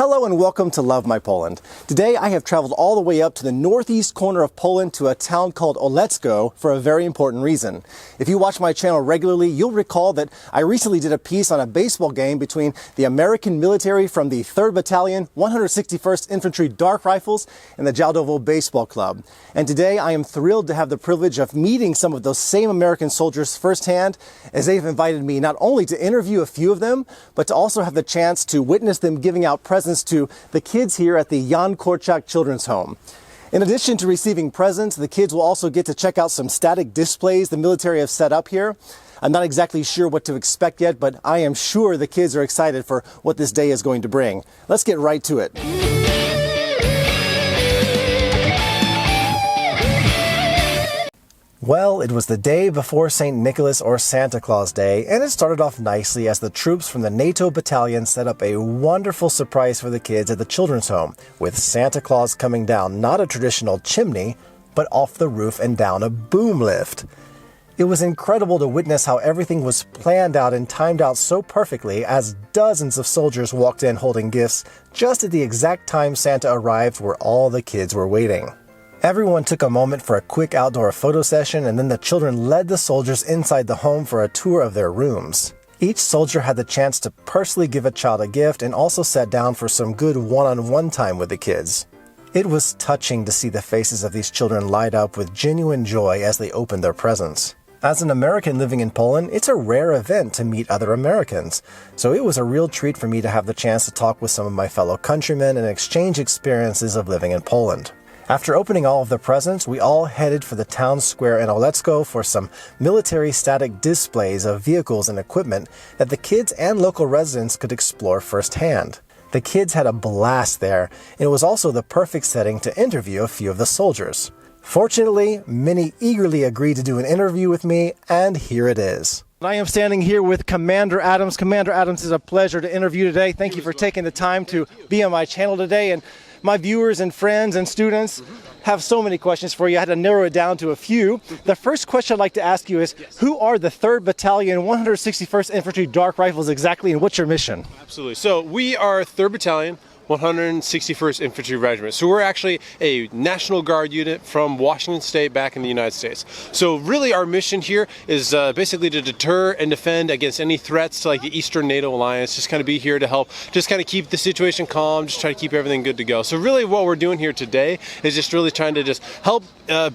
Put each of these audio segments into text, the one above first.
Hello and welcome to Love My Poland. Today I have traveled all the way up to the northeast corner of Poland to a town called Olecko for a very important reason. If you watch my channel regularly, you'll recall that I recently did a piece on a baseball game between the American military from the 3rd Battalion, 161st Infantry Dark Rifles, and the Jaldovo Baseball Club. And today I am thrilled to have the privilege of meeting some of those same American soldiers firsthand, as they've invited me not only to interview a few of them, but to also have the chance to witness them giving out presents to the kids here at the Jan Korczak Children's Home. In addition to receiving presents, the kids will also get to check out some static displays the military have set up here. I'm not exactly sure what to expect yet, but I am sure the kids are excited for what this day is going to bring. Let's get right to it. Well, it was the day before St. Nicholas or Santa Claus Day, and it started off nicely as the troops from the NATO battalion set up a wonderful surprise for the kids at the children's home, with Santa Claus coming down not a traditional chimney, but off the roof and down a boom lift. It was incredible to witness how everything was planned out and timed out so perfectly as dozens of soldiers walked in holding gifts just at the exact time Santa arrived where all the kids were waiting. Everyone took a moment for a quick outdoor photo session, and then the children led the soldiers inside the home for a tour of their rooms. Each soldier had the chance to personally give a child a gift and also sat down for some good one-on-one time with the kids. It was touching to see the faces of these children light up with genuine joy as they opened their presents. As an American living in Poland, it's a rare event to meet other Americans, so it was a real treat for me to have the chance to talk with some of my fellow countrymen and exchange experiences of living in Poland. After opening all of the presents, we all headed for the town square in Olecko for some military static displays of vehicles and equipment that the kids and local residents could explore firsthand. The kids had a blast there, and it was also the perfect setting to interview a few of the soldiers. Fortunately, many eagerly agreed to do an interview with me, and here it is. I am standing here with Commander Adams. Commander Adams, it's a pleasure to interview today. Thank you for taking the time to be on my channel today. And my viewers and friends and students have so many questions for you. I had to narrow it down to a few. The first question I'd like to ask you is, who are the 3rd Battalion, 161st Infantry Dark Rifles exactly, and what's your mission? Absolutely. So we are 3rd Battalion, 161st Infantry Regiment. So we're actually a National Guard unit from Washington State back in the United States. So really our mission here is basically to deter and defend against any threats to like the Eastern NATO Alliance, just kind of be here to help, just kind of keep the situation calm, just try to keep everything good to go. So really what we're doing here today is just really trying to just help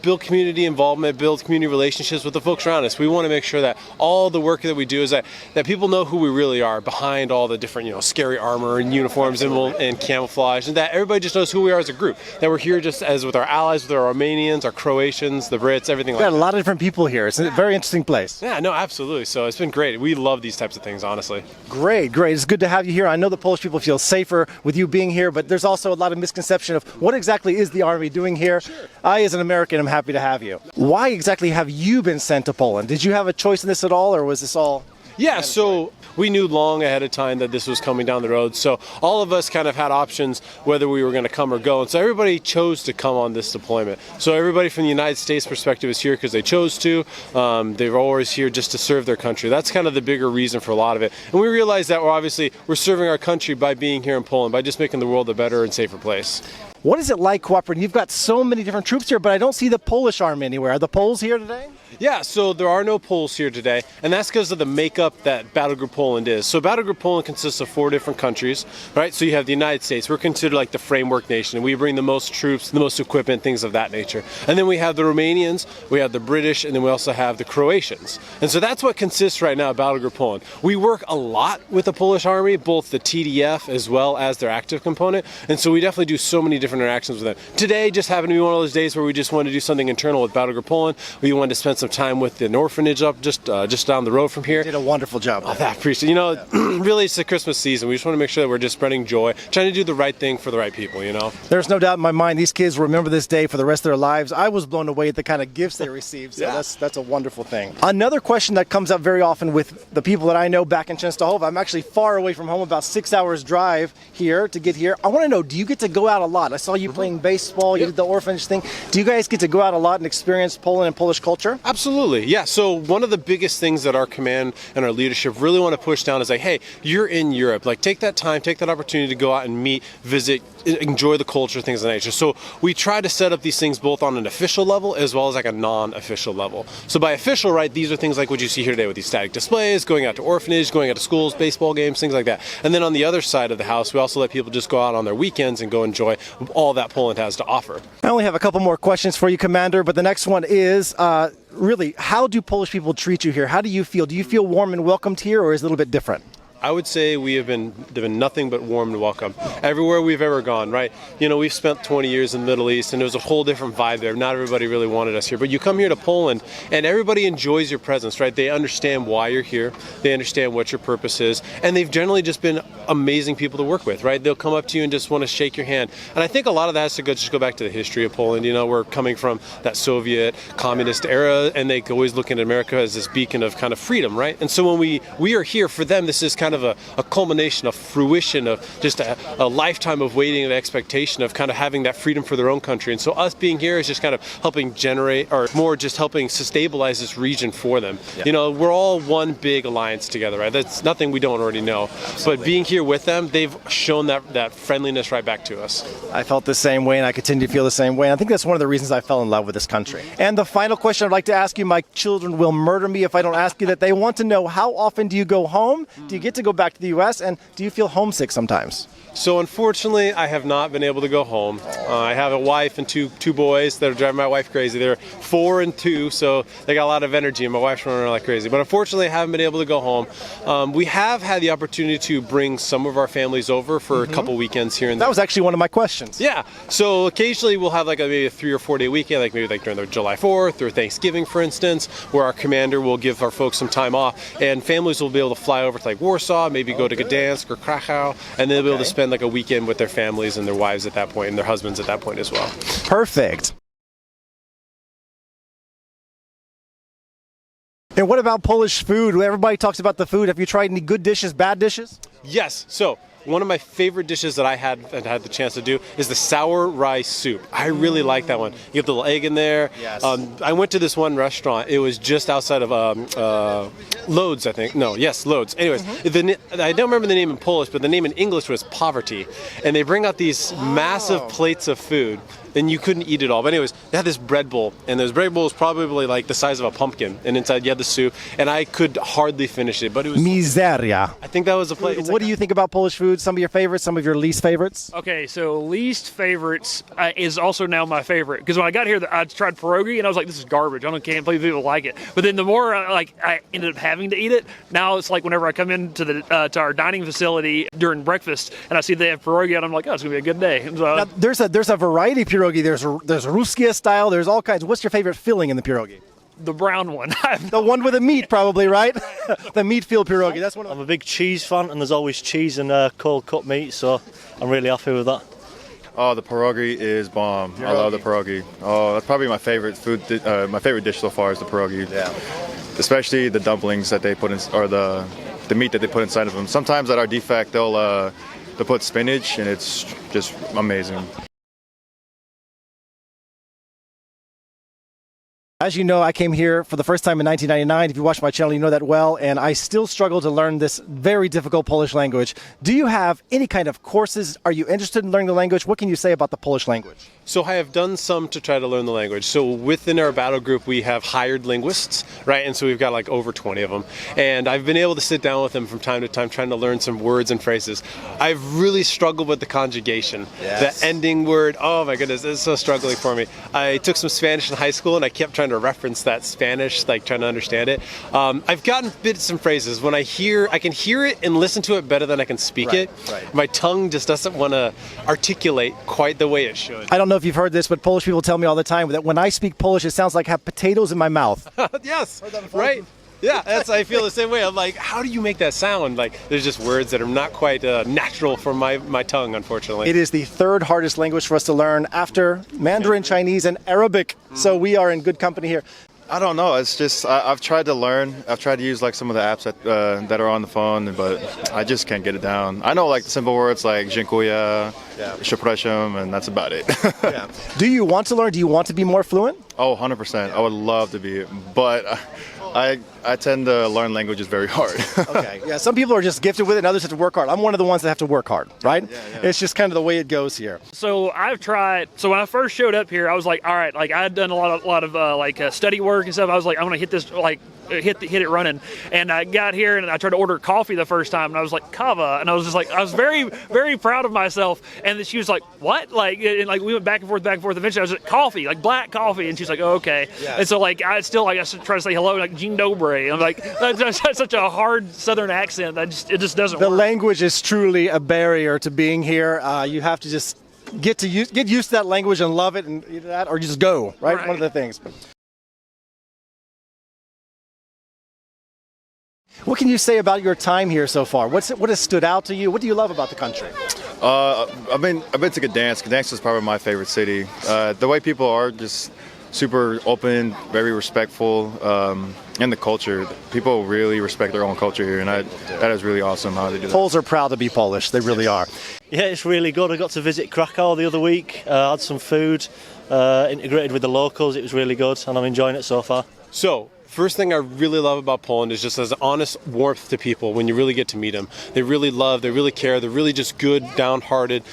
build community involvement, build community relationships with the folks around us. We want to make sure that all the work that we do is that people know who we really are behind all the different, scary armor and uniforms and camouflage, and that everybody just knows who we are as a group, that we're here just as with our allies, with our Romanians, our Croatians, the Brits, everything like that. We've got a lot of different people here. It's a very interesting place. Yeah, no, absolutely. So it's been great. We love these types of things, honestly. Great. It's good to have you here. I know the Polish people feel safer with you being here, but there's also a lot of misconception of what exactly is the Army doing here. Sure. I, as an American, am happy to have you. Why exactly have you been sent to Poland? Did you have a choice in this at all, or was this all... Yeah, so we knew long ahead of time that this was coming down the road, so all of us kind of had options whether we were going to come or go, and so everybody chose to come on this deployment. So everybody from the United States perspective is here because they chose to. They're always here just to serve their country. That's kind of the bigger reason for a lot of it. And we realized that we're serving our country by being here in Poland, by just making the world a better and safer place. What is it like cooperating? You've got so many different troops here, but I don't see the Polish army anywhere. Are the Poles here today? Yeah, so there are no Poles here today, and that's because of the makeup that Battle Group Poland is. So Battle Group Poland consists of 4 different countries, right? So you have the United States. We're considered like the framework nation, and we bring the most troops, the most equipment, things of that nature. And then we have the Romanians, we have the British, and then we also have the Croatians. And so that's what consists right now of Battle Group Poland. We work a lot with the Polish Army, both the TDF as well as their active component, and so we definitely do so many different interactions with them. Today just happened to be one of those days where we just wanted to do something internal with Battle Group Poland. We wanted to spend some time with the orphanage up just down the road from here. You did a wonderful job. Oh, I appreciate it. Really it's the Christmas season. We just want to make sure that we're just spreading joy, trying to do the right thing for the right people, There's no doubt in my mind these kids remember this day for the rest of their lives. I was blown away at the kind of gifts they received, so yeah. That's a wonderful thing. Another question that comes up very often with the people that I know back in Częstochowa, I'm actually far away from home, about 6 hours drive here to get here. I want to know, do you get to go out a lot? I saw you playing baseball, you did the orphanage thing. Do you guys get to go out a lot and experience Poland and Polish culture? Absolutely, yeah. So one of the biggest things that our command and our leadership really want to push down is like, hey, you're in Europe. Like, take that time, take that opportunity to go out and meet, visit, enjoy the culture, things of that nature. So we try to set up these things both on an official level as well as like a non-official level. So by official, right, these are things like what you see here today with these static displays, going out to orphanage, going out to schools, baseball games, things like that. And then on the other side of the house, we also let people just go out on their weekends and go enjoy all that Poland has to offer. I only have a couple more questions for you, Commander, but the next one is really, how do Polish people treat you here? How do you feel? Do you feel warm and welcomed here, or is it a little bit different? I would say we have been nothing but warm and welcome everywhere we've ever gone, right? You know, we've spent 20 years in the Middle East, and there was a whole different vibe there. Not everybody really wanted us here, but you come here to Poland, and everybody enjoys your presence, right? They understand why you're here, they understand what your purpose is, and they've generally just been amazing people to work with, right? They'll come up to you and just want to shake your hand, and I think a lot of that has to just go back to the history of Poland. You know, we're coming from that Soviet communist era, and they always look at America as this beacon of kind of freedom, right? And so when we are here for them, this is kind of a culmination, of fruition of just a lifetime of waiting and expectation of kind of having that freedom for their own country. And so us being here is just kind of helping generate, or more just helping to stabilize this region for them. Yeah. You know, we're all one big alliance together, right? That's nothing we don't already know. Absolutely. But being here with them, they've shown that friendliness right back to us. I felt the same way, and I continue to feel the same way. And I think that's one of the reasons I fell in love with this country. And the final question I'd like to ask you, my children will murder me if I don't ask you that. They want to know, how often do you go home? Do you get to go back to the U.S., and do you feel homesick sometimes? So unfortunately, I have not been able to go home. I have a wife and two boys that are driving my wife crazy. They're 4 and 2, so they got a lot of energy, and my wife's running around like crazy. But unfortunately, I haven't been able to go home. We have had the opportunity to bring some of our families over for a couple weekends here and there. That was actually one of my questions. Yeah. So occasionally we'll have like maybe a 3 or 4 day weekend, like maybe like during the July 4th or Thanksgiving, for instance, where our commander will give our folks some time off, and families will be able to fly over to like Warsaw, maybe go to Gdansk or Krakow, and they'll be able to spend like a weekend with their families and their wives at that point, and their husbands at that point as well. Perfect. And what about Polish food? Everybody talks about the food. Have you tried any good dishes, bad dishes? Yes. So one of my favorite dishes that I had the chance to do is the sour rye soup. I really like that one. You get the little egg in there. Yes. I went to this one restaurant. It was just outside of Lodz, I think. No, yes, Lodz. Anyways, I don't remember the name in Polish, but the name in English was Poverty. And they bring out these massive plates of food, and you couldn't eat it all. But anyways, they had this bread bowl, and this bread bowl was probably like the size of a pumpkin, and inside you had the soup, and I could hardly finish it, but it was... Miseria. I think that was the plate. What do you think about Polish food? Some of your favorites, some of your least favorites? Okay, so least favorites is also now my favorite, because when I got here, I tried pierogi, and I was like, this is garbage. Can't believe people like it. But then the more I ended up having to eat it, now it's like whenever I come into to our dining facility during breakfast, and I see they have pierogi, and I'm like, oh, it's gonna be a good day. So, now, there's a variety of pierogi. There's Ruskia style. There's all kinds. What's your favorite filling in the pierogi? The brown one. The one with the meat, probably, right? The meat-filled pierogi. That's one. I'm a big cheese fan, and there's always cheese and cold cut meat, so I'm really happy with that. Oh, the pierogi is bomb. I love the pierogi. Oh, that's probably my favorite food. My favorite dish so far is the pierogi. Yeah. Especially the dumplings that they put in, or the meat that they put inside of them. Sometimes at our defect, they'll put spinach, and it's just amazing. As you know, I came here for the first time in 1999. If you watch my channel, you know that well, and I still struggle to learn this very difficult Polish language. Do you have any kind of courses? Are you interested in learning the language? What can you say about the Polish language? So I have done some to try to learn the language. So within our battle group, we have hired linguists, right? And so we've got like over 20 of them. And I've been able to sit down with them from time to time trying to learn some words and phrases. I've really struggled with the conjugation. Yes. The ending word, oh my goodness, it's so struggling for me. I took some Spanish in high school, and I kept trying to reference that Spanish, like trying to understand it. I've gotten bits and phrases. When I can hear it and listen to it better than I can speak it. Right. My tongue just doesn't want to articulate quite the way it should. I don't know if you've heard this, but Polish people tell me all the time that when I speak Polish, it sounds like I have potatoes in my mouth. Yes, right. Yeah, I feel the same way. I'm like, how do you make that sound? Like, there's just words that are not quite natural for my tongue, unfortunately. It is the third hardest language for us to learn after Mandarin, Chinese, and Arabic. So we are in good company here. I don't know. It's just I've tried to learn. I've tried to use like some of the apps that are on the phone, but I just can't get it down. I know like the simple words like dziękuję, przepraszam, and that's about it. Yeah. Do you want to learn? Do you want to be more fluent? Oh, 100%. I would love to be, but I tend to learn languages very hard. Okay. Yeah, some people are just gifted with it and others have to work hard. I'm one of the ones that have to work hard, right? Yeah. It's just kind of the way it goes here. So I've tried. So when I first showed up here, I was like, all right, like I had done a lot of study work and stuff. I was like, I'm gonna hit this hit it running. And I got here and I tried to order coffee the first time, and I was like, kava, and I was just like, I was very, very proud of myself. And then she was like, what? Like, and like we went back and forth. Eventually, I was like, coffee, like black coffee, and she's like, oh, okay. Yeah. And so like I try to say hello, like Jean Dobre. I'm like, that's such a hard Southern accent that it just doesn't work. The language is truly a barrier to being here. You have to just get used to that language and love it, and either that or just go, right? One of the things. What can you say about your time here so far? What has stood out to you? What do you love about the country? I've been to Gdansk. Gdansk is probably my favorite city. The way people are just super open, very respectful, and the culture. People really respect their own culture here, and that is really awesome how they do that. Poles are proud to be Polish. They really are. Yeah, it's really good. I got to visit Krakow the other week. Had some food, integrated with the locals. It was really good, and I'm enjoying it so far. So, first thing I really love about Poland is just as honest warmth to people when you really get to meet them. They really love, they really care, they're really just good, downhearted,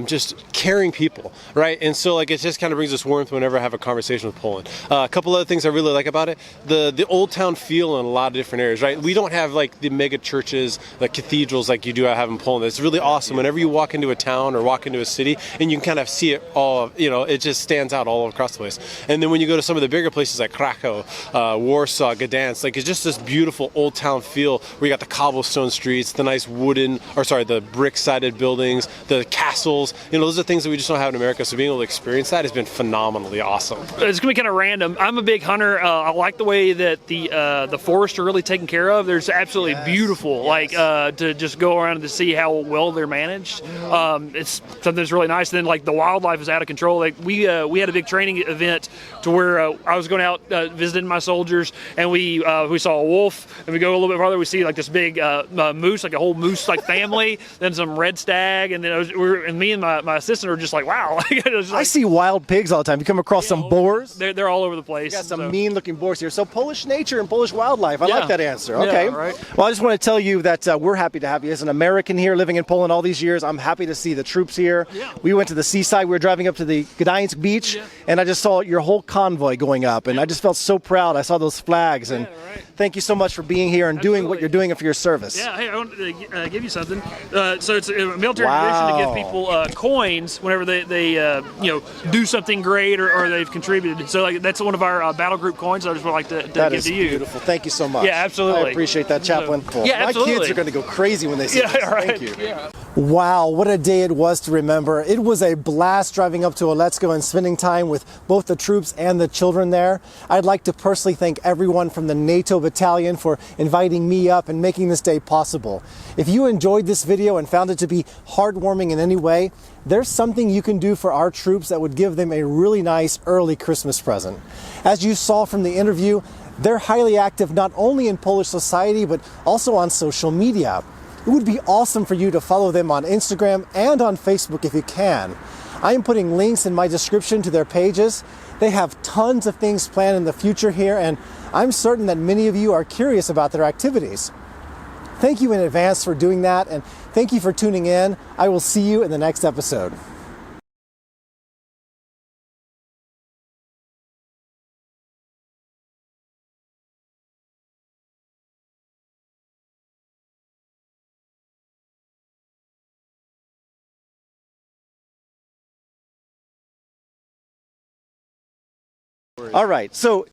just caring people, right? And so like it just kind of brings us warmth whenever I have a conversation with Poland. A couple other things I really like about it, the old town feel in a lot of different areas, right? We don't have like the mega churches, like cathedrals like you do have in Poland. It's really awesome whenever you walk into a town or walk into a city and you can kind of see it all, it just stands out all across the place. And then when you go to some of the bigger places like Krakow, Warsaw, Gdansk, like it's just this beautiful old town feel where you got the cobblestone streets, the nice the brick-sided buildings, the castles. Those are things that we just don't have in America. So being able to experience that has been phenomenally awesome. It's gonna be kind of random. I'm a big hunter. I like the way that the forests are really taken care of. There's absolutely beautiful. Like to just go around and to see how well they're managed. It's something that's really nice. And then like the wildlife is out of control. Like we had a big training event to where I was going out visiting my soldiers, and we saw a wolf, and we go a little bit farther, we see like this big moose, like a whole moose like family, then some red stag, and then me and my assistant are just like, wow. I see wild pigs all the time. You come across some boars. They're all over the place. You got some mean-looking boars here. So Polish nature and Polish wildlife. I like that answer. Okay. Yeah, right. Well, I just want to tell you that we're happy to have you as an American here living in Poland all these years. I'm happy to see the troops here. Yeah. We went to the seaside. We were driving up to the Gdańsk beach, and I just saw your whole convoy going up, and I just felt so proud. I saw those flags, and thank you so much for being here and doing what you're doing and for your service. Yeah, hey, I want to give you something. So it's a military tradition to give people coins whenever they do something great or they've contributed. So like that's one of our battle group coins. I just would like to give to you. That is beautiful. Thank you so much. Yeah, absolutely. I appreciate that, Chaplain. Yeah, absolutely. My kids are going to go crazy when they see this. Right. Thank you. Yeah. Wow, what a day it was to remember. It was a blast driving up to Olecko and spending time with both the troops and the children there. I'd like to personally thank everyone from the NATO Battalion for inviting me up and making this day possible. If you enjoyed this video and found it to be heartwarming in any way, there's something you can do for our troops that would give them a really nice early Christmas present. As you saw from the interview, they're highly active not only in Polish society, but also on social media. It would be awesome for you to follow them on Instagram and on Facebook if you can. I am putting links in my description to their pages. They have tons of things planned in the future here, and I'm certain that many of you are curious about their activities. Thank you in advance for doing that, and thank you for tuning in. I will see you in the next episode. All right, so